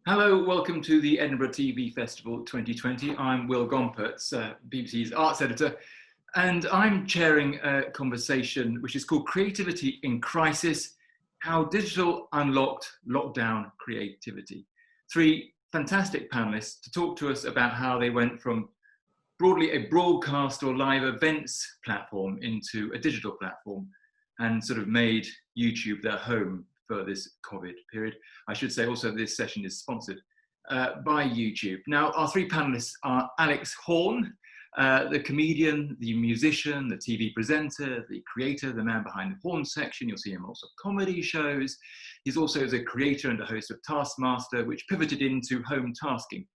Hello, welcome to the Edinburgh TV Festival 2020. I'm Will Gompertz, BBC's arts editor, and I'm chairing a conversation which is called Creativity in Crisis, How Digital Unlocked Lockdown Creativity. Three fantastic panelists to talk to us about how they went from broadly a broadcast or live events platform into a digital platform and sort of made YouTube their home for this COVID period. I should say also this session is sponsored by YouTube. Now, our three panelists are Alex Horne, the comedian, the musician, the TV presenter, the creator, the man behind the Horne section. You'll see him on lots of comedy shows. He's also the creator and a host of Taskmaster, which pivoted into home tasking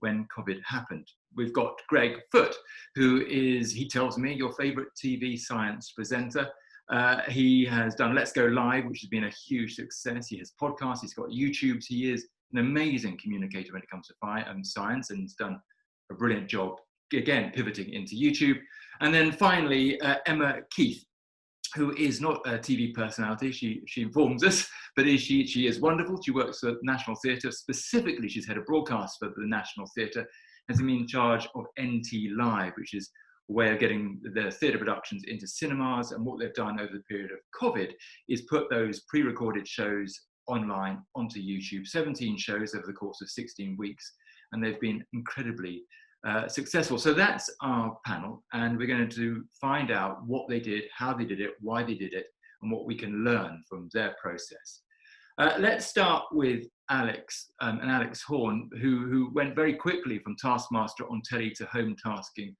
when COVID happened. We've got Greg Foote, who is, he tells me, your favorite TV science presenter. He has done Let's Go Live, which has been a huge success. He has podcasts, he's got YouTubes. He is an amazing communicator when it comes to science, and he's done a brilliant job, again, pivoting into YouTube. And then finally, Emma Keith, who is not a TV personality, she informs us, but she is wonderful. She works at National Theatre. Specifically, she's head of broadcast for the National Theatre, has been in charge of NT Live, which is way of getting the theatre productions into cinemas. And what they've done over the period of COVID is put those pre-recorded shows online onto YouTube, 17 shows over the course of 16 weeks, and they've been incredibly successful. So that's our panel, and we're going to find out what they did, how they did it, why they did it, and what we can learn from their process. Let's start with Alex and Alex Horne, who went very quickly from Taskmaster on telly to home tasking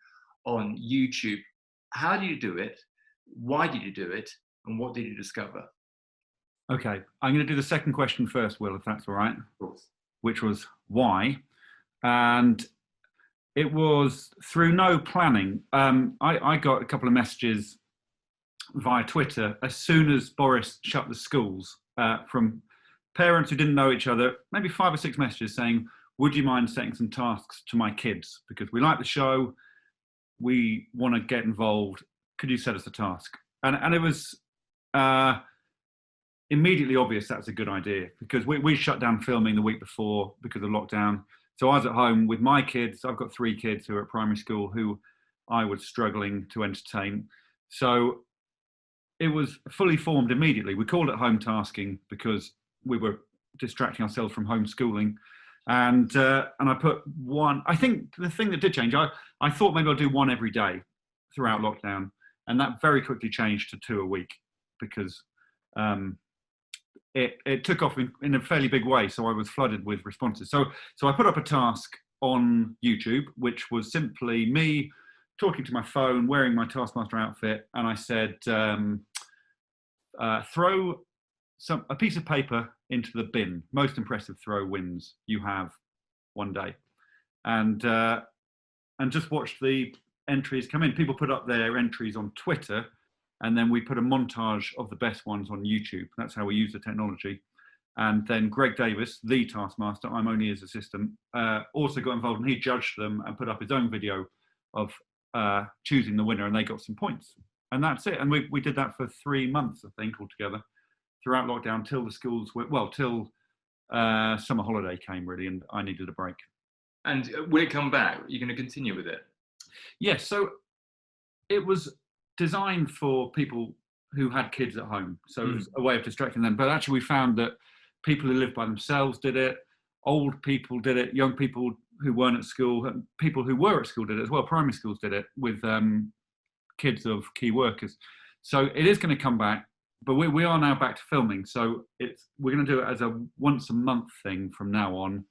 on YouTube. How did you do it? Why did you do it? And what did you discover? Okay, I'm going to do the second question first, Will, if that's all right. Of course. Which was why? And it was through no planning. I got a couple of messages via Twitter as soon as Boris shut the schools from parents who didn't know each other, maybe 5 or 6 messages saying, would you mind setting some tasks to my kids? Because we like the show, we want to get involved. Could you set us a task? And it was immediately obvious that's a good idea, because we shut down filming the week before because of lockdown. So I was at home with my kids. I've got 3 kids who are at primary school who I was struggling to entertain. So it was fully formed immediately. We called it home tasking because we were distracting ourselves from homeschooling. And I put one, I think the thing that did change, I thought maybe I'll do one every day throughout lockdown. And that very quickly changed to 2 a week because it took off in a fairly big way. So I was flooded with responses. So I put up a task on YouTube, which was simply me talking to my phone, wearing my Taskmaster outfit. And I said, throw a piece of paper into the bin. Most impressive throw wins. You have one day. And just watch the entries come in. People put up their entries on Twitter, and then we put a montage of the best ones on YouTube. That's how we use the technology. And then Greg Davis, the Taskmaster, I'm only his assistant, also got involved, and he judged them and put up his own video of choosing the winner, and they got some points. And that's it. And we did that for 3 months, I think, altogether, throughout lockdown, till the schools went, well, till summer holiday came, really, and I needed a break. And will it come back? Are you going to continue with it? Yes, so it was designed for people who had kids at home. So it was a way of distracting them. But actually we found that people who lived by themselves did it, old people did it, young people who weren't at school, and people who were at school did it as well. Primary schools did it with kids of key workers. So it is going to come back, but we are now back to filming. So we're going to do it as a once a month thing from now on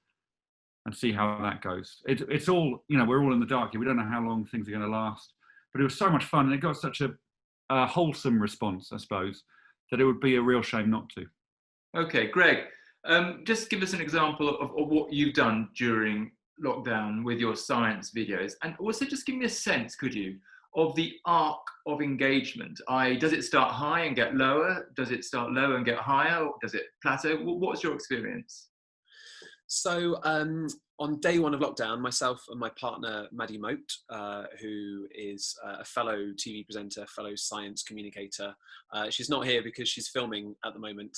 and see how that goes. It's all, we're all in the dark here. We don't know how long things are going to last, but it was so much fun, and it got such a wholesome response, I suppose, that it would be a real shame not to. Okay, Greg, just give us an example of what you've done during lockdown with your science videos, and also just give me a sense, could you, of the arc of engagement. Does it start high and get lower? Does it start low and get higher? Or does it plateau? What's your experience? So on day one of lockdown, myself and my partner, Maddie Moat, who is a fellow TV presenter, fellow science communicator, she's not here because she's filming at the moment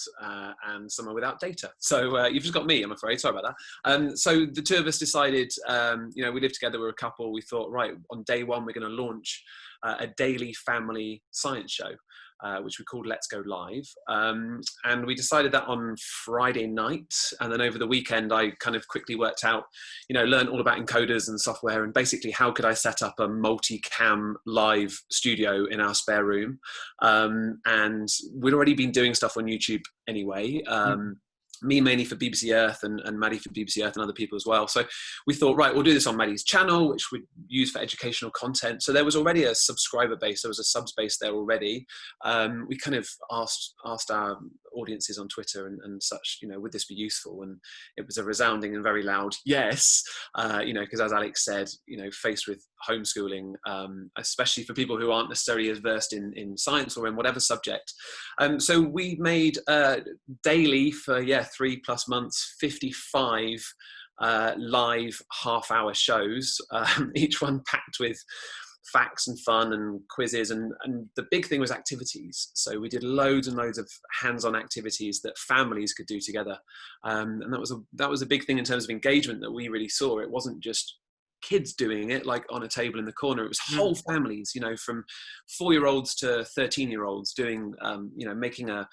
and somewhere without data. So you've just got me, I'm afraid. Sorry about that. So the two of us decided, we live together, we're a couple. We thought, right, on day one, we're going to launch a daily family science show. Which we called Let's Go Live. And we decided that on Friday night. And then over the weekend, I kind of quickly worked out, learned all about encoders and software and basically how could I set up a multi-cam live studio in our spare room. And we'd already been doing stuff on YouTube anyway. Me mainly for BBC Earth and Maddie for BBC Earth and other people as well. So we thought, right, we'll do this on Maddie's channel, which we'd use for educational content. So there was already a subscriber base. There was a subs base there already. We kind of asked our audiences on Twitter and such, would this be useful? And it was a resounding and very loud yes, because as Alex said, faced with homeschooling, especially for people who aren't necessarily as versed in science or in whatever subject. So we made daily for 3+ months, 55 live half-hour shows, each one packed with facts and fun and quizzes, and the big thing was activities. So we did loads and loads of hands-on activities that families could do together, and that was a big thing in terms of engagement that we really saw. It wasn't just kids doing it like on a table in the corner. It was whole families, from 4-year-olds to 13-year-olds doing, making a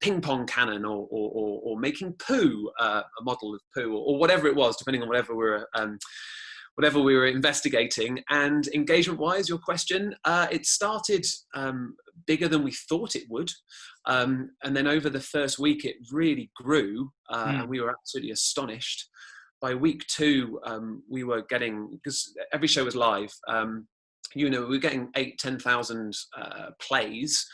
ping pong cannon or making poo, a model of poo, or whatever it was, depending on whatever we were investigating. And engagement wise, your question, it started bigger than we thought it would. And then over the first week, it really grew, and we were absolutely astonished. By week 2, we were getting, because every show was live, we were getting 8,000-10,000 plays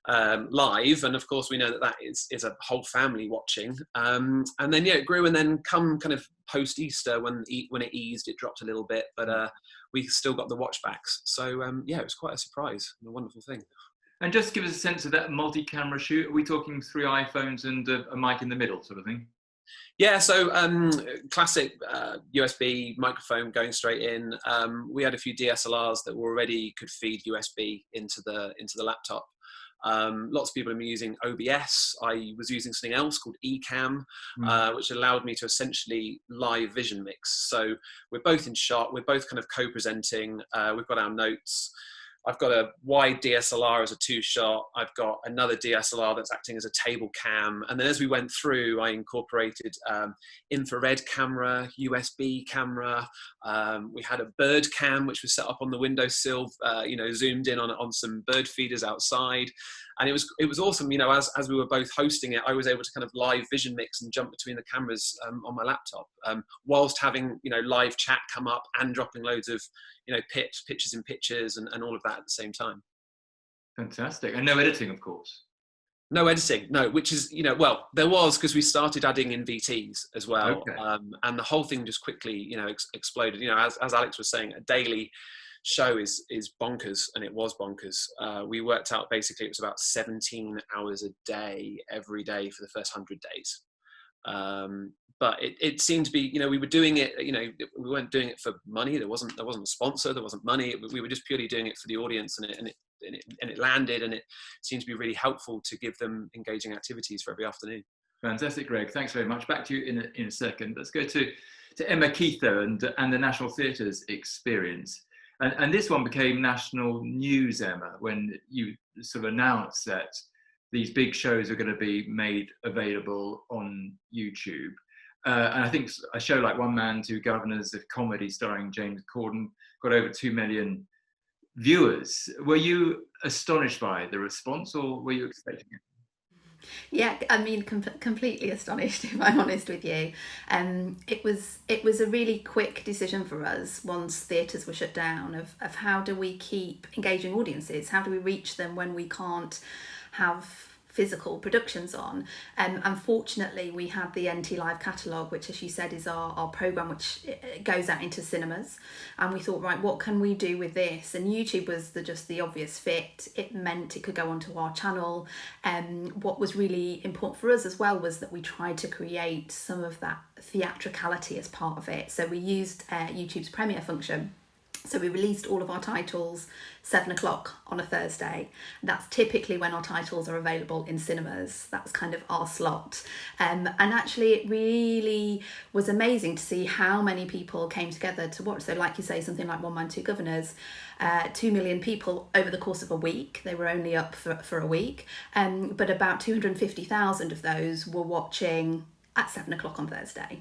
live, and of course we know that is a whole family watching. And then it grew, and then come kind of post Easter when it eased, it dropped a little bit, but we still got the watchbacks. So it was quite a surprise and a wonderful thing. And just give us a sense of that multi-camera shoot. Are we talking 3 iPhones and a mic in the middle, sort of thing? Yeah, so classic USB microphone going straight in. We had a few DSLRs that already could feed USB into the laptop. Lots of people have been using OBS. I was using something else called Ecamm, which allowed me to essentially live vision mix. So we're both in shot, we're both kind of co-presenting, we've got our notes. I've got a wide DSLR as a 2-shot. I've got another DSLR that's acting as a table cam. And then as we went through, I incorporated infrared camera, USB camera. We had a bird cam, which was set up on the windowsill, zoomed in on some bird feeders outside. And it was awesome, as we were both hosting it, I was able to kind of live vision mix and jump between the cameras on my laptop, whilst having, live chat come up and dropping loads of, pictures in pictures and all of that at the same time. Fantastic. And no editing, of course. No editing, no, which is, there was, because we started adding in VTs as well. Okay. And the whole thing just quickly, exploded. As Alex was saying, a daily show is bonkers, and it was bonkers. We worked out basically it was about 17 hours a day every day for the first 100 days. But it seemed to be, we were doing it, we weren't doing it for money. There wasn't a sponsor, there wasn't money. We were just purely doing it for the audience, and it landed, and it seemed to be really helpful to give them engaging activities for every afternoon. Fantastic, Greg. Thanks very much. Back to you in a second. Let's go to Emma Keither and the National Theatre's experience. And this one became national news, Emma, when you sort of announced that these big shows are going to be made available on YouTube. And I think a show like One Man, Two Governors, a comedy starring James Corden, got over 2 million viewers. Were you astonished by the response, or were you expecting it? Yeah, I mean, completely astonished, if I'm honest with you. It was a really quick decision for us once theatres were shut down of how do we keep engaging audiences? How do we reach them when we can't have physical productions on. Unfortunately, we had the NT Live catalogue, which, as you said, is our programme which goes out into cinemas. And we thought, right, what can we do with this? And YouTube was just the obvious fit. It meant it could go onto our channel. What was really important for us as well was that we tried to create some of that theatricality as part of it. So we used YouTube's premiere function. So we released all of our titles 7 o'clock on a Thursday. That's typically when our titles are available in cinemas. That's kind of our slot. And actually it really was amazing to see how many people came together to watch. So like you say, something like One Man, Two Governors, 2 million people over the course of a week. They were only up for a week. But about 250,000 of those were watching at 7 o'clock on Thursday.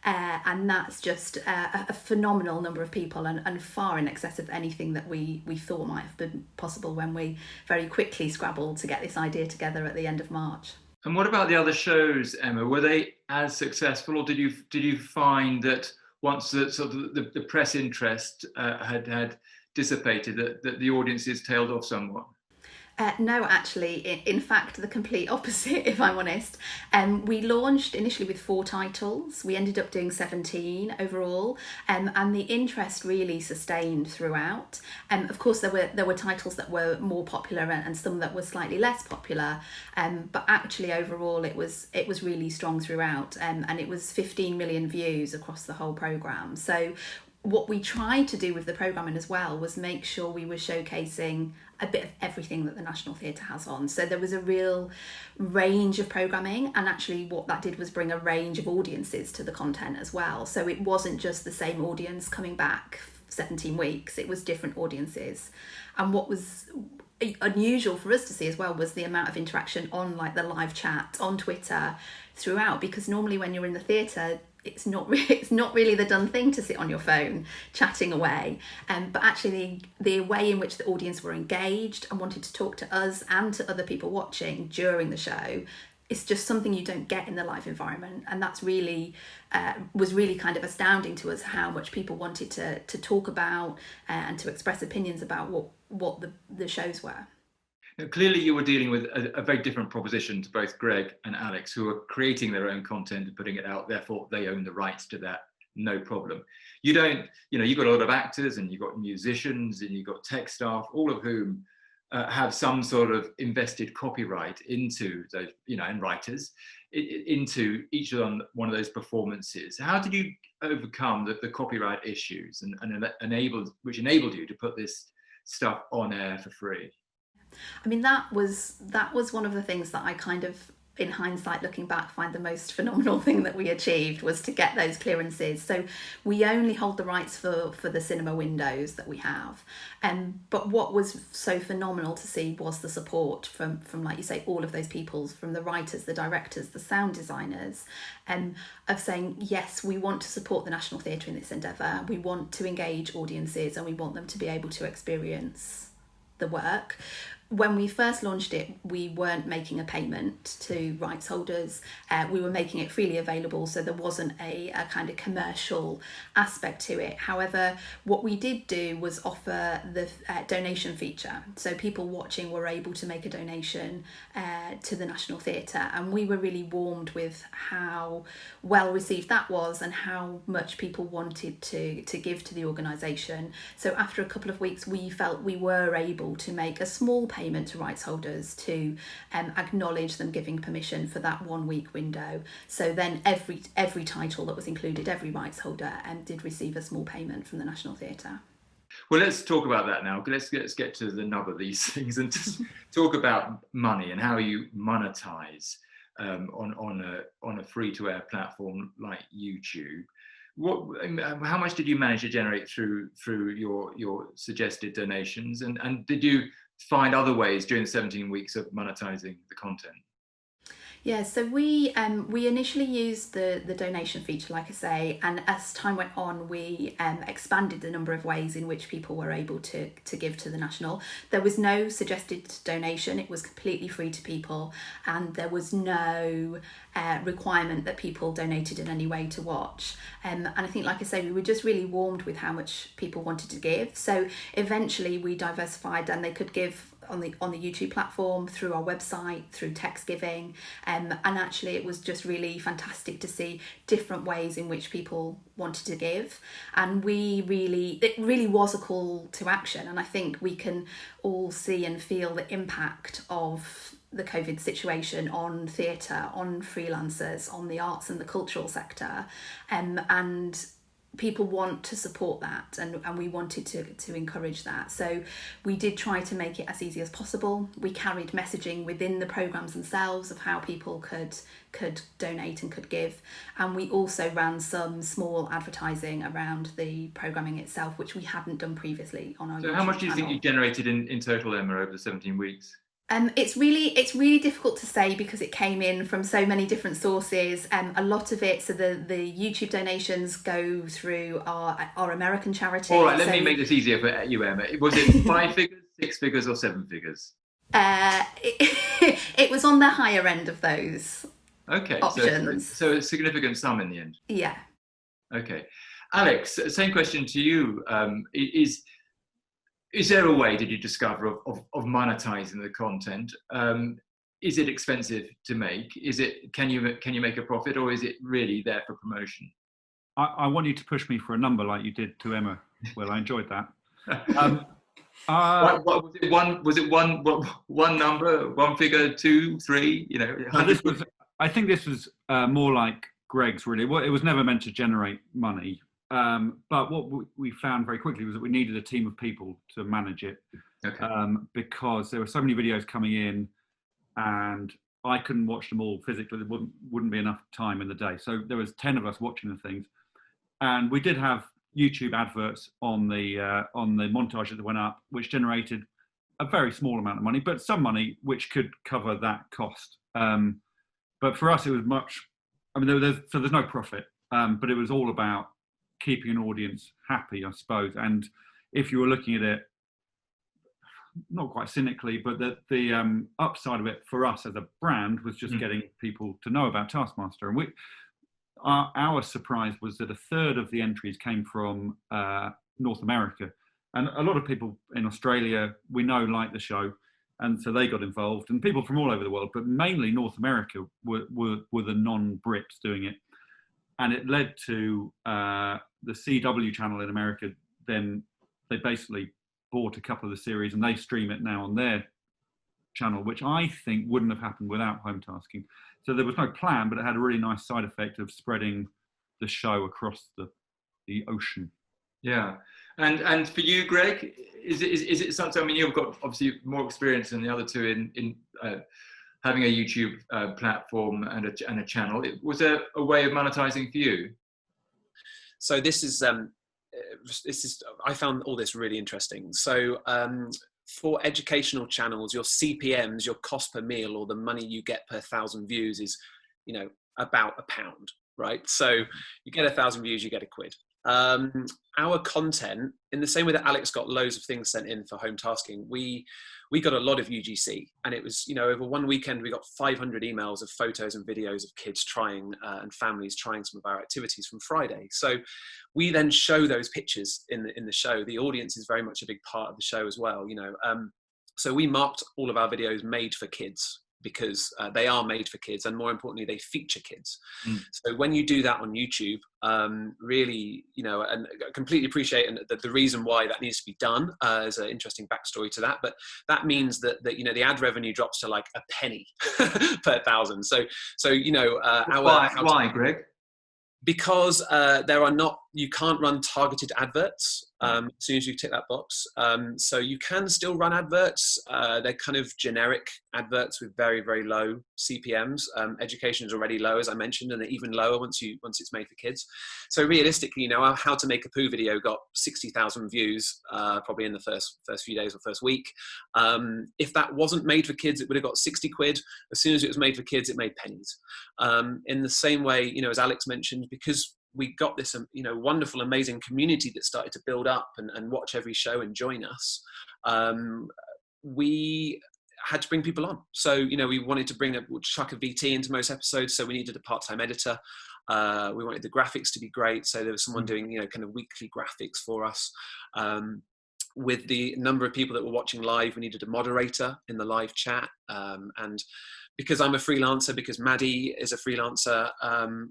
And that's just a phenomenal number of people, and far in excess of anything that we thought might have been possible when we very quickly scrabbled to get this idea together at the end of March. And what about the other shows, Emma? Were they as successful, or did you find that once the press interest had dissipated, that the audiences tailed off somewhat? No, actually, in fact, the complete opposite, if I'm honest. We launched initially with 4 titles. We ended up doing 17 overall, and the interest really sustained throughout. Of course, there were titles that were more popular and some that were slightly less popular, but actually overall it was really strong throughout, and it was 15 million views across the whole programme. So what we tried to do with the programming as well was make sure we were showcasing a bit of everything that the National Theatre has on. So there was a real range of programming, and actually what that did was bring a range of audiences to the content as well. So it wasn't just the same audience coming back 17 weeks, it was different audiences. And what was unusual for us to see as well was the amount of interaction on like the live chat on Twitter throughout, because normally when you're in the theatre, it's not really the done thing to sit on your phone chatting away, but actually the way in which the audience were engaged and wanted to talk to us and to other people watching during the show is just something you don't get in the live environment. And that's really was really kind of astounding to us, how much people wanted to talk about and to express opinions about what the shows were. Now, clearly you were dealing with a very different proposition to both Greg and Alex, who are creating their own content and putting it out, therefore they own the rights to that, no problem. You don't, you've got a lot of actors, and you've got musicians, and you've got tech staff, all of whom have some sort of invested copyright into those, and writers, into each of one of those performances. How did you overcome the copyright issues which enabled you to put this stuff on air for free? I mean, that was one of the things that I kind of, in hindsight, looking back, find the most phenomenal thing that we achieved, was to get those clearances. So we only hold the rights for the cinema windows that we have. But what was so phenomenal to see was the support from like you say, all of those people, from the writers, the directors, the sound designers, of saying, yes, we want to support the National Theatre in this endeavour. We want to engage audiences, and we want them to be able to experience the work. When we first launched it, we weren't making a payment to rights holders. We were making it freely available, so there wasn't a kind of commercial aspect to it. However, what we did do was offer the donation feature. So people watching were able to make a donation to the National Theatre, and we were really warmed with how well received that was and how much people wanted to give to the organisation. So after a couple of weeks, we felt we were able to make a small payment to rights holders to acknowledge them giving permission for that 1 week window. So then every title that was included, every rights holder did receive a small payment from the National Theatre. Well, let's talk about that now. Let's get to the nub of these things and just talk about money and how you monetize on a free-to-air platform like YouTube. How much did you manage to generate through your suggested donations, and did you find other ways during the 17 weeks of monetizing the content? Yeah, so we initially used the donation feature, like I say, and as time went on, we expanded the number of ways in which people were able to give to the National. There was no suggested donation, it was completely free to people, and there was no requirement that people donated in any way to watch. And I think, like I say, we were just really warmed with how much people wanted to give. So eventually we diversified, and they could give on the YouTube platform, through our website, through text giving, and actually it was just really fantastic to see different ways in which people wanted to give, and it really was a call to action. And I think we can all see and feel the impact of the COVID situation on theatre, on freelancers, on the arts and the cultural sector, and people want to support that, and we wanted to encourage that. So we did try to make it as easy as possible. We carried messaging within the programmes themselves of how people could donate and could give, and we also ran some small advertising around the programming itself, which we hadn't done previously on our YouTube So how much do you channel. think you generated in total, Emma, over the 17 weeks? It's really difficult to say because it came in from so many different sources. A lot of it, so the YouTube donations go through our American charity. All right, let me make this easier for you, Emma. Was it 5 figures, 6 figures, or 7 figures? It was on the higher end of those options. So a significant sum in the end. Yeah. Okay, Alex, same question to you. Is there a way, did you discover, of monetizing the content? Is it expensive to make? Can you make a profit, or is it really there for promotion? I want you to push me for a number like you did to Emma. Well, I enjoyed that. Was it one number, one figure, 2, 3? You know, I think this was more like Greg's. Really, it was never meant to generate money. But what we found very quickly was that we needed a team of people to manage it, because there were so many videos coming in, and I couldn't watch them all physically. There wouldn't be enough time in the day. So there was 10 of us watching the things, and we did have YouTube adverts on the montage that went up, which generated a very small amount of money, but some money which could cover that cost. But for us, it was much. I mean, there's no profit, but it was all about keeping an audience happy, I suppose. And if you were looking at it, not quite cynically, but the upside of it for us as a brand was just getting people to know about Taskmaster. And our surprise was that a third of the entries came from North America. And a lot of people in Australia, we know, like the show, and so they got involved. And people from all over the world, but mainly North America were the non-Brits doing it. And it led to the CW channel in America. Then they basically bought a couple of the series, and they stream it now on their channel, which I think wouldn't have happened without home tasking. So there was no plan, but it had a really nice side effect of spreading the show across the ocean. Yeah, and for you, Greg, is it something? I mean, you've got obviously more experience than the other two in having a YouTube platform and a channel. Was there a way of monetizing for you? So this is I found all this really interesting. So for educational channels, your CPMs, your cost per meal, or the money you get per 1,000 views is, about £1, right? So you get 1,000 views, you get £1. Our content, in the same way that Alex got loads of things sent in for home tasking, we got a lot of UGC, and it was, over one weekend we got 500 emails of photos and videos of kids trying and families trying some of our activities from Friday. So we then show those pictures in the show. The audience is very much a big part of the show as well, So we marked all of our videos made for kids, because they are made for kids, and more importantly, they feature kids. So when you do that on YouTube, really, and I completely appreciate the reason why that needs to be done. There's an interesting backstory to that, but that means that the ad revenue drops to like a penny per 1,000. So why, Greg? Because you can't run targeted adverts as soon as you tick that box. So you can still run adverts. They're kind of generic adverts with very, very low CPMs. Education is already low, as I mentioned, and even lower once it's made for kids. So realistically, our How to Make a Poo video got 60,000 views probably in the first few days or first week. If that wasn't made for kids, it would have got 60 quid. As soon as it was made for kids, it made pennies. In the same way, as Alex mentioned, because we got this, wonderful, amazing community that started to build up and watch every show and join us. We had to bring people on. So, we wanted to chuck a VT into most episodes. So we needed a part-time editor. We wanted the graphics to be great. So there was someone doing, kind of weekly graphics for us. with the number of people that were watching live, we needed a moderator in the live chat. And because I'm a freelancer, because Maddie is a freelancer,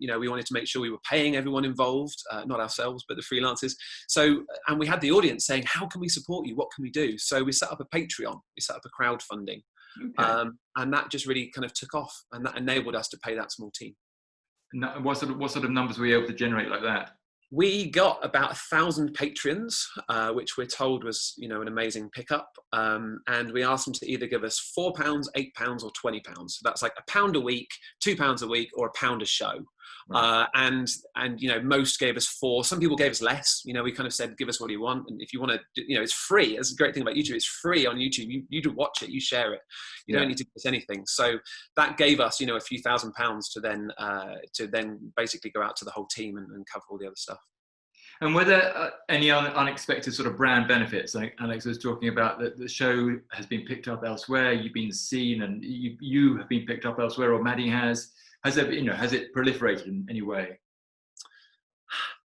we wanted to make sure we were paying everyone involved, not ourselves, but the freelancers. So, and we had the audience saying, how can we support you? What can we do? So we set up a Patreon, we set up a crowdfunding. Okay. And that just really kind of took off, and that enabled us to pay that small team. What sort of numbers were you able to generate like that? We got about 1,000 patrons, which we're told was, an amazing pickup. And we asked them to either give us £4, £8, or £20. So that's like £1 a week, £2 a week, or £1 a show. Right. And most gave us £4. Some people gave us less. We kind of said, give us what you want. And if you want to, it's free. That's the great thing about YouTube. It's free on YouTube. You do watch it, you share it. You don't need to give us anything. So that gave us, a few £1,000s to then basically go out to the whole team and cover all the other stuff. And were there any unexpected sort of brand benefits? Like Alex was talking about, that the show has been picked up elsewhere, you've been seen, and you have been picked up elsewhere, or Maddie has. Has it proliferated in any way?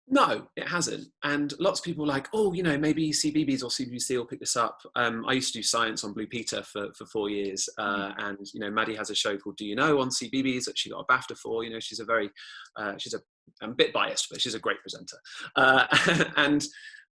No, it hasn't. And lots of people are like, maybe CBeebies or CBBC will pick this up. I used to do science on Blue Peter for 4 years. And, Maddie has a show called Do You Know on CBeebies that she got a BAFTA for. She's I'm a bit biased, but she's a great presenter.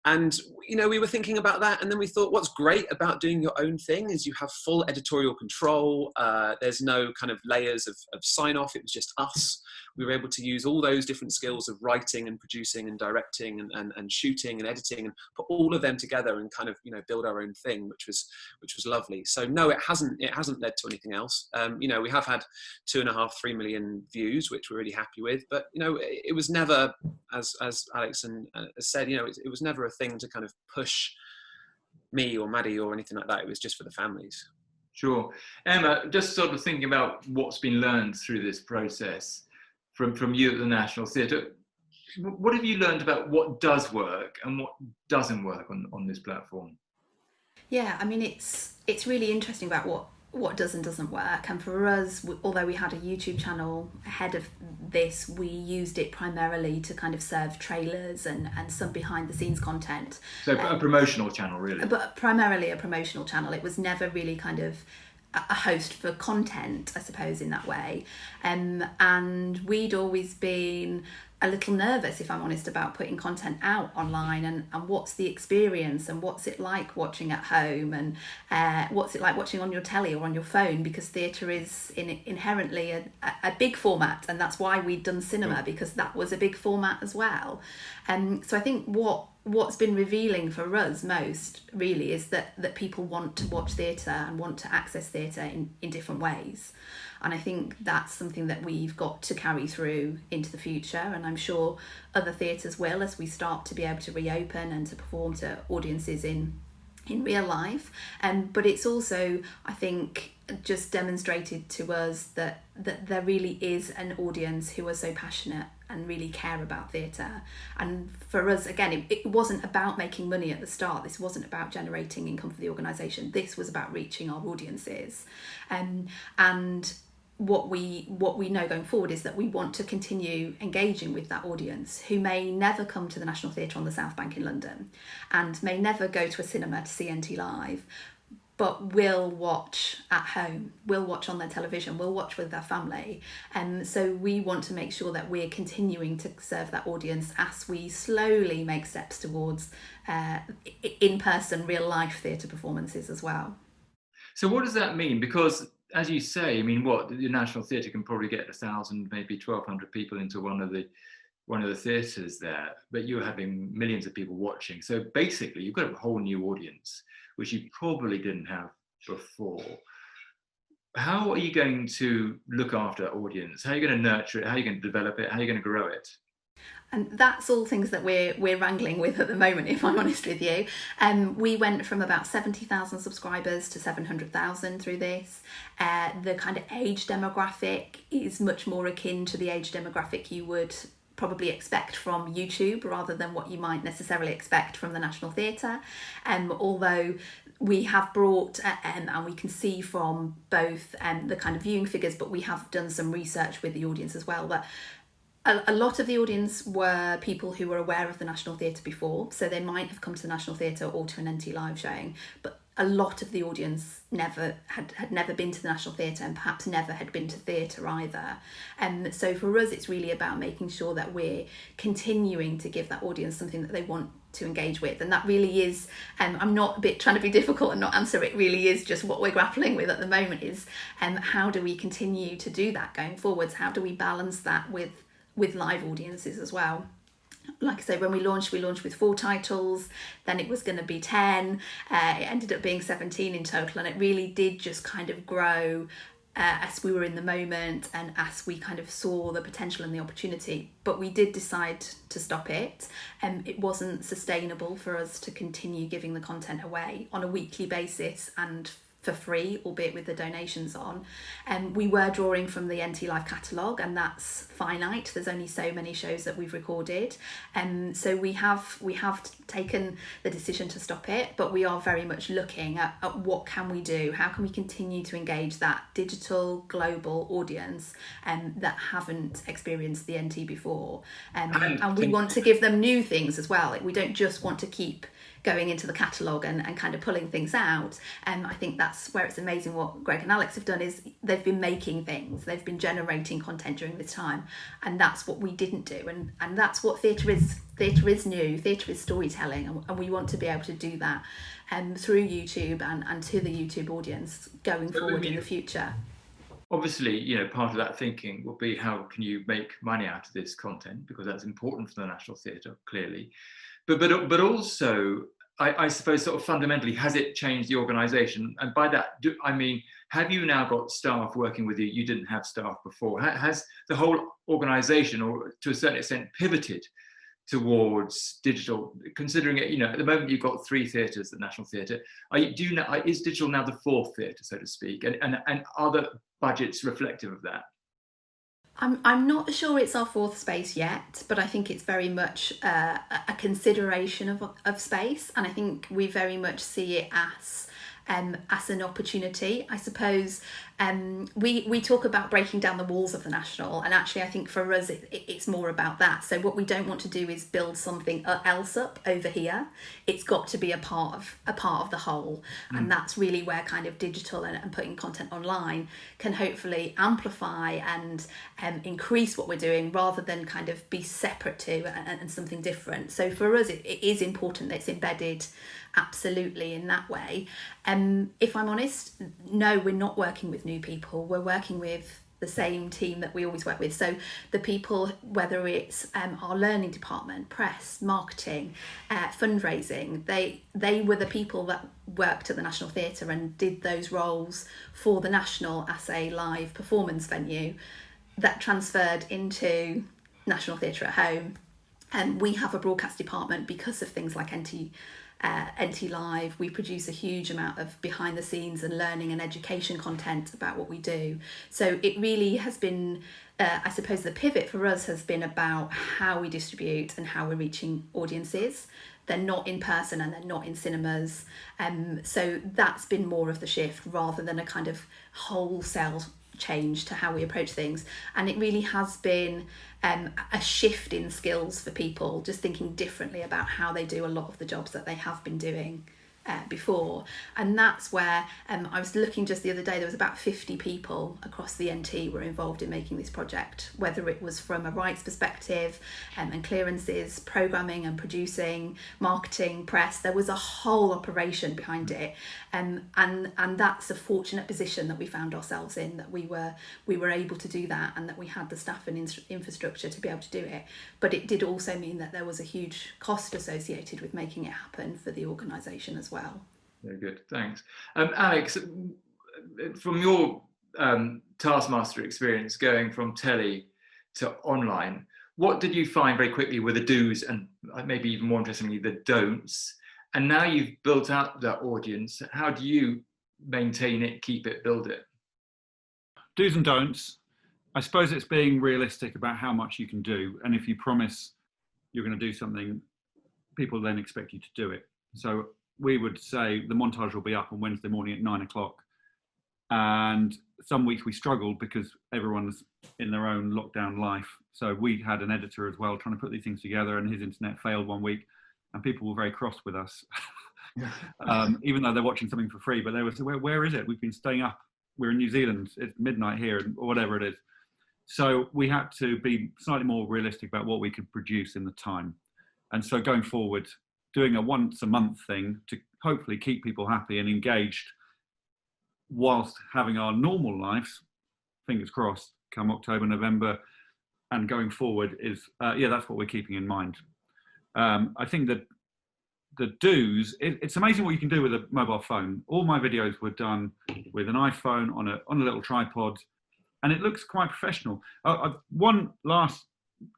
And we were thinking about that, and then we thought, what's great about doing your own thing is you have full editorial control. There's no kind of layers of sign off. It was just us. We were able to use all those different skills of writing and producing and directing and shooting and editing, and put all of them together and kind of build our own thing, which was lovely. So no, it hasn't led to anything else. We have had 2.5-3 million views, which we're really happy with. But it was never, as Alex has said, it was never a thing to kind of push me or Maddie or anything like that. It was just for the families. Sure. Emma, just sort of thinking about what's been learned through this process from you at the National Theatre, what have you learned about what does work and what doesn't work on this platform? Yeah, I mean, it's really interesting about what does and doesn't work. And for us, although we had a YouTube channel ahead of this, we used it primarily to kind of serve trailers and some behind the scenes content. So a promotional channel, really? But primarily a promotional channel. It was never really kind of a host for content, I suppose, in that way. And we'd always been a little nervous, if I'm honest, about putting content out online and what's the experience and what's it like watching at home and what's it like watching on your telly or on your phone, because theatre is inherently a big format, and that's why we'd done cinema, because that was a big format as well. So I think what's been revealing for us most really is that people want to watch theatre and want to access theatre in different ways. And I think that's something that we've got to carry through into the future, and I'm sure other theatres will, as we start to be able to reopen and to perform to audiences in real life. But it's also, I think, just demonstrated to us that there really is an audience who are so passionate and really care about theatre. And for us, again, it wasn't about making money at the start. This wasn't about generating income for the organisation. This was about reaching our audiences. And what we know going forward is that we want to continue engaging with that audience who may never come to the National Theatre on the South Bank in London and may never go to a cinema to see NT Live, but will watch at home, will watch on their television, will watch with their family. And so we want to make sure that we're continuing to serve that audience as we slowly make steps towards in-person, real-life theatre performances as well. So what does that mean? Because, as you say, I mean, the National Theatre can probably get 1,000, maybe 1,200 people into one of the theatres there, but you're having millions of people watching. So basically, you've got a whole new audience, which you probably didn't have before. How are you going to look after that audience? How are you going to nurture it? How are you going to develop it? How are you going to grow it? And that's all things that we're wrangling with at the moment, if I'm honest with you. We went from about 70,000 subscribers to 700,000 through this. The kind of age demographic is much more akin to the age demographic you would probably expect from YouTube rather than what you might necessarily expect from the National Theatre. Although we have brought, and we can see from both the kind of viewing figures, but we have done some research with the audience as well, that a lot of the audience were people who were aware of the National Theatre before, so they might have come to the National Theatre or to an NT Live showing, but a lot of the audience had never been to the National Theatre and perhaps never had been to theatre either. So for us, it's really about making sure that we're continuing to give that audience something that they want to engage with, and that really is, I'm not trying to be difficult and not answer, it really is just what we're grappling with at the moment is how do we continue to do that going forwards? How do we balance that with live audiences as well? Like I say, when we launched with 4 titles, then it was going to be 10, it ended up being 17 in total, and it really did just kind of grow as we were in the moment and as we kind of saw the potential and the opportunity. But we did decide to stop it, and it wasn't sustainable for us to continue giving the content away on a weekly basis and for free, albeit with the donations on. We were drawing from the NT Live catalogue, and that's finite. There's only so many shows that we've recorded. So we have taken the decision to stop it, but we are very much looking at what can we do? How can we continue to engage that digital global audience that haven't experienced the NT before? And we want to give them new things as well. We don't just want to keep going into the catalogue and kind of pulling things out. I think that's where it's amazing what Greg and Alex have done is they've been making things, they've been generating content during this time, and that's what we didn't do, and that's what theatre is. Theatre is new, theatre is storytelling, and we want to be able to do that through YouTube and to the YouTube audience going forward in the future. Obviously, you know, part of that thinking will be how can you make money out of this content, because that's important for the National Theatre, clearly. But also, I suppose, sort of fundamentally, has it changed the organisation? And by that, I mean, have you now got staff working with you? You didn't have staff before. Has the whole organisation, or to a certain extent, pivoted towards digital? Considering it, you know, at the moment you've got 3 theatres at the National Theatre. Is digital now the 4th theatre, so to speak? And are the budgets reflective of that? I'm not sure it's our 4th space yet, but I think it's very much a consideration of space, and I think we very much see it as an opportunity. I suppose we talk about breaking down the walls of the National, and actually I think for us it's more about that. So what we don't want to do is build something else up over here. It's got to be a part of the whole, and that's really where kind of digital and putting content online can hopefully amplify and increase what we're doing, rather than kind of be separate to and something different. So for us it is important that it's embedded absolutely in that way. If I'm honest, no, we're not working with new people. We're working with the same team that we always work with. So the people, whether it's our learning department, press, marketing, fundraising, they were the people that worked at the National Theatre and did those roles for the National as a live performance venue that transferred into National Theatre at Home. And we have a broadcast department because of things like NT Live. We produce a huge amount of behind the scenes and learning and education content about what we do. So it really has been, I suppose the pivot for us has been about how we distribute and how we're reaching audiences. They're not in person and they're not in cinemas. So that's been more of the shift, rather than a kind of wholesale change to how we approach things. And it really has been a shift in skills for people, just thinking differently about how they do a lot of the jobs that they have been doing before. And that's where I was looking just the other day, there was about 50 people across the NT were involved in making this project, whether it was from a rights perspective and clearances, programming and producing, marketing, press. There was a whole operation behind it, and that's a fortunate position that we found ourselves in, that we were able to do that, and that we had the staff and infrastructure to be able to do it. But it did also mean that there was a huge cost associated with making it happen for the organisation as well. Very good, thanks. Alex, from your Taskmaster experience going from telly to online, what did you find very quickly were the do's and maybe even more interestingly the don'ts? And now you've built out that audience, how do you maintain it, keep it, build it? Do's and don'ts. I suppose it's being realistic about how much you can do, and if you promise you're going to do something, people then expect you to do it. So we would say the montage will be up on Wednesday morning at 9 o'clock. And some weeks we struggled because everyone's in their own lockdown life. So we had an editor as well trying to put these things together, and his internet failed one week, and people were very cross with us, even though they're watching something for free. But they would say, where is it? We've been staying up. We're in New Zealand. It's midnight here, or whatever it is. So we had to be slightly more realistic about what we could produce in the time. And so going forward, doing a once a month thing to hopefully keep people happy and engaged whilst having our normal lives, fingers crossed, come October, November, and going forward is, that's what we're keeping in mind. I think that the do's, it's amazing what you can do with a mobile phone. All my videos were done with an iPhone on a little tripod, and it looks quite professional. One last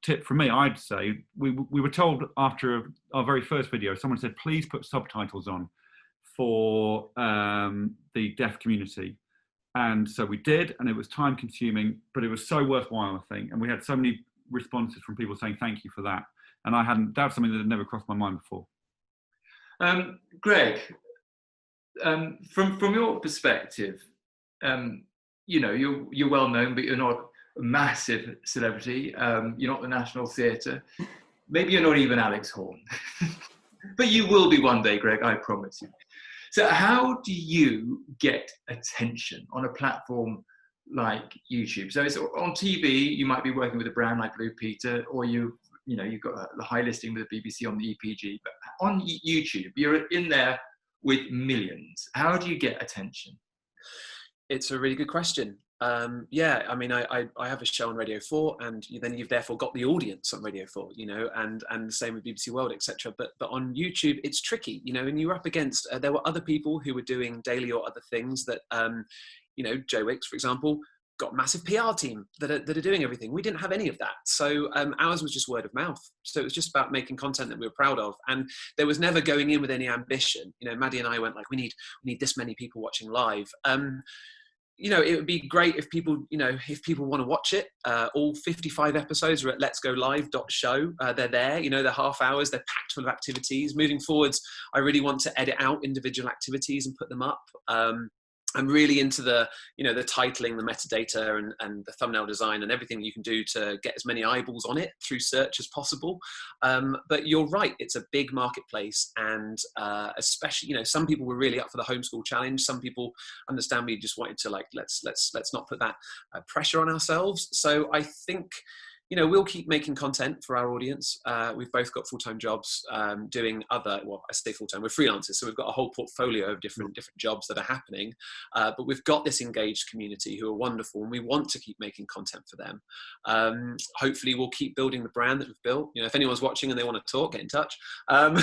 tip from me, I'd say, we were told after our very first video, someone said, please put subtitles on for the deaf community. And so we did, and it was time consuming, but it was so worthwhile, I think. And we had so many responses from people saying, thank you for that. And that's something that had never crossed my mind before. Greg, from your perspective, you're well known, but you're not a massive celebrity. You're not the National Theatre. Maybe you're not even Alex Horne. But you will be one day, Greg, I promise you. So how do you get attention on a platform like YouTube? So it's on TV, you might be working with a brand like Blue Peter, or you've got the high listing with the BBC on the EPG. But on YouTube, you're in there with millions. How do you get attention? It's a really good question. I have a show on Radio 4, and then you've therefore got the audience on Radio 4, and the same with BBC World, etc. But on YouTube, it's tricky, and you're up against, there were other people who were doing daily or other things that, Joe Wicks, for example, got a massive PR team that are doing everything. We didn't have any of that. So ours was just word of mouth. So it was just about making content that we were proud of. And there was never going in with any ambition. Maddie and I went like, we need this many people watching live. It would be great if people want to watch it. All 55 episodes are at letsgolive.show. They're there, they're half hours, they're packed full of activities. Moving forwards, I really want to edit out individual activities and put them up. I'm really into the titling, the metadata and the thumbnail design and everything you can do to get as many eyeballs on it through search as possible. But you're right, it's a big marketplace, and especially, some people were really up for the homeschool challenge. Some people understandably just wanted to let's not put that pressure on ourselves. So I think, we'll keep making content for our audience. We've both got full-time jobs doing other, well, I say full-time, we're freelancers, so we've got a whole portfolio of different jobs that are happening. But we've got this engaged community who are wonderful, and we want to keep making content for them. Hopefully we'll keep building the brand that we've built. If anyone's watching and they want to talk, get in touch. But,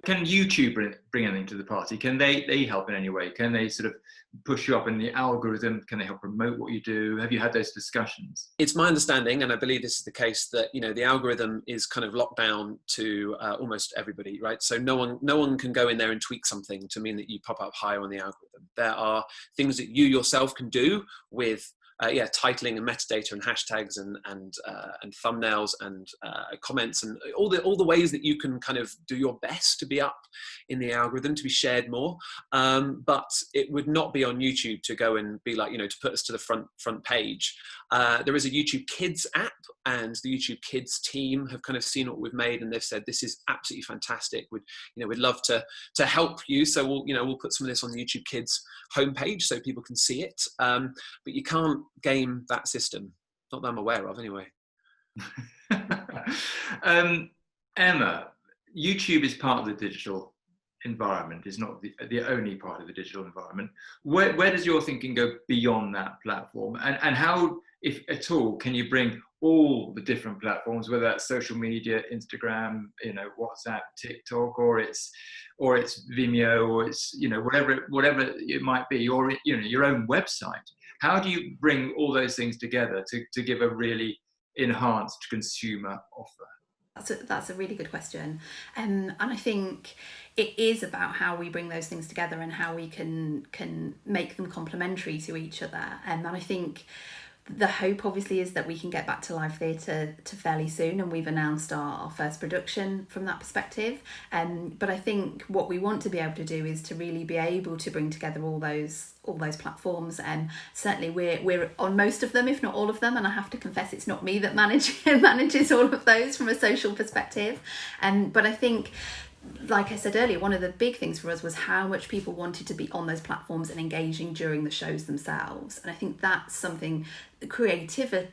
Can YouTube bring anything to the party? Can they help in any way? Can they sort of push you up in the algorithm? Can they help promote what you do? Have you had those discussions? It's my understanding, and I believe this is the case, that the algorithm is kind of locked down to almost everybody, right? So no one can go in there and tweak something to mean that you pop up higher on the algorithm. There are things that you yourself can do with titling and metadata and hashtags and thumbnails and comments and all the ways that you can kind of do your best to be up in the algorithm, to be shared more. But it would not be on YouTube to go and be like, to put us to the front page. There is a YouTube Kids app, and the YouTube Kids team have kind of seen what we've made, and they've said this is absolutely fantastic. We'd love to help you. So we'll put some of this on the YouTube Kids homepage so people can see it. But you can't game that system, not that I'm aware of anyway. Emma, YouTube is part of the digital environment, is not the only part of the digital environment. Where does your thinking go beyond that platform, and how, if at all, can you bring all the different platforms, whether that's social media, Instagram, WhatsApp, TikTok, or it's Vimeo, or it's whatever it might be, or your own website? How do you bring all those things together to give a really enhanced consumer offer? That's a really good question, and I think it is about how we bring those things together and how we can make them complementary to each other. And I think the hope obviously is that we can get back to live theatre to fairly soon, and we've announced our first production from that perspective. But I think what we want to be able to do is to really be able to bring together all those platforms, and certainly we're on most of them, if not all of them, and I have to confess it's not me that manages all of those from a social perspective. But I think, like I said earlier, one of the big things for us was how much people wanted to be on those platforms and engaging during the shows themselves. And I think that's something creatively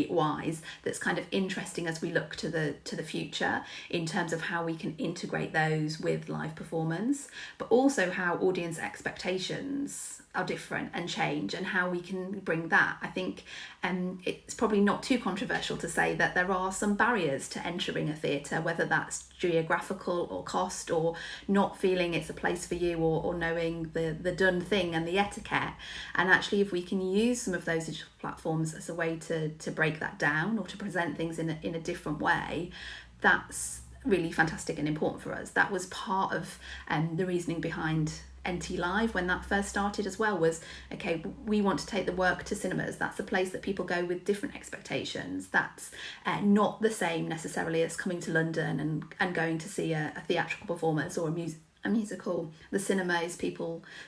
wise that's kind of interesting as we look to the future, in terms of how we can integrate those with live performance, but also how audience expectations are different and change, and how we can bring that. I think it's probably not too controversial to say that there are some barriers to entering a theatre, whether that's geographical or cost, or not feeling it's a place for you, or knowing the done thing and the etiquette. And actually, if we can use some of those digital platforms as a way to break that down, or to present things in a different way, that's really fantastic and important for us. That was part of the reasoning behind NT Live when that first started as well, was okay, we want to take the work to cinemas. That's a place that people go with different expectations. That's not the same necessarily as coming to London and going to see a theatrical performance or a musical. The cinema is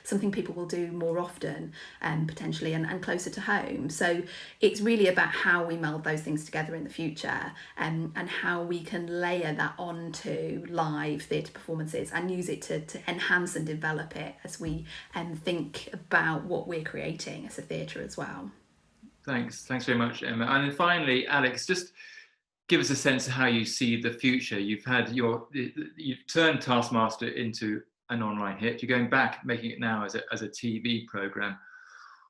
something people will do more often, potentially, and closer to home. So it's really about how we meld those things together in the future, and how we can layer that onto live theatre performances and use it to enhance and develop it as we think about what we're creating as a theatre as well. Thanks very much, Emma. And then finally, Alex, just give us a sense of how you see the future. You've turned Taskmaster into an online hit. You're going back, making it now as a TV program.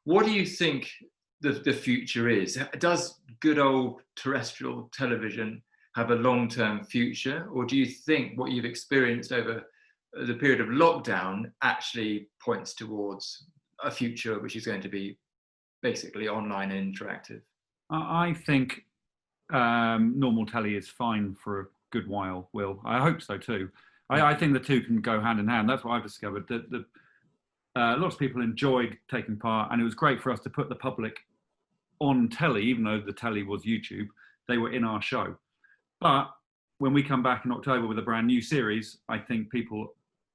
What do you think the future is? Does good old terrestrial television have a long-term future, or do you think what you've experienced over the period of lockdown actually points towards a future which is going to be basically online and interactive? I think normal telly is fine for a good while, Will. I hope so too. I think the two can go hand in hand. That's what I've discovered. That lots of people enjoyed taking part, and it was great for us to put the public on telly, even though the telly was YouTube. They were in our show. But when we come back in October with a brand new series, I think people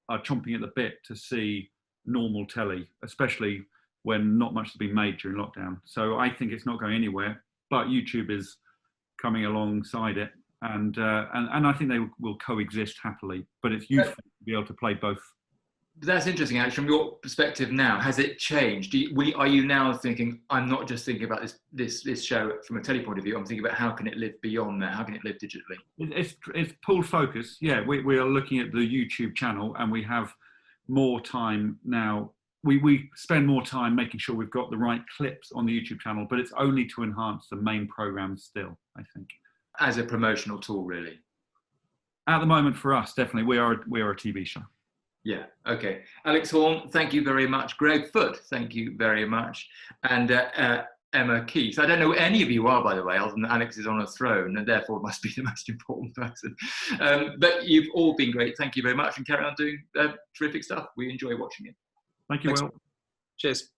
are chomping at the bit to see normal telly, especially when not much has been made during lockdown. So I think it's not going anywhere, but YouTube is coming alongside it, and I think they will coexist happily. But it's useful to be able to play both. That's interesting, Alex. From your perspective now, has it changed? Are you now thinking, I'm not just thinking about this show from a telly point of view, I'm thinking about how can it live beyond that? How can it live digitally? It's pulled focus. Yeah, we are looking at the YouTube channel, and we have more time now. We spend more time making sure we've got the right clips on the YouTube channel, but it's only to enhance the main programs still, I think. As a promotional tool, really? At the moment, for us, definitely, we are a TV show. Yeah, okay. Alex Horne, thank you very much. Greg Foote, thank you very much. And Emma Keith. I don't know who any of you are, by the way, other than Alex is on a throne and therefore must be the most important person. But you've all been great. Thank you very much, and carry on doing terrific stuff. We enjoy watching it. Thank you, Will. Cheers.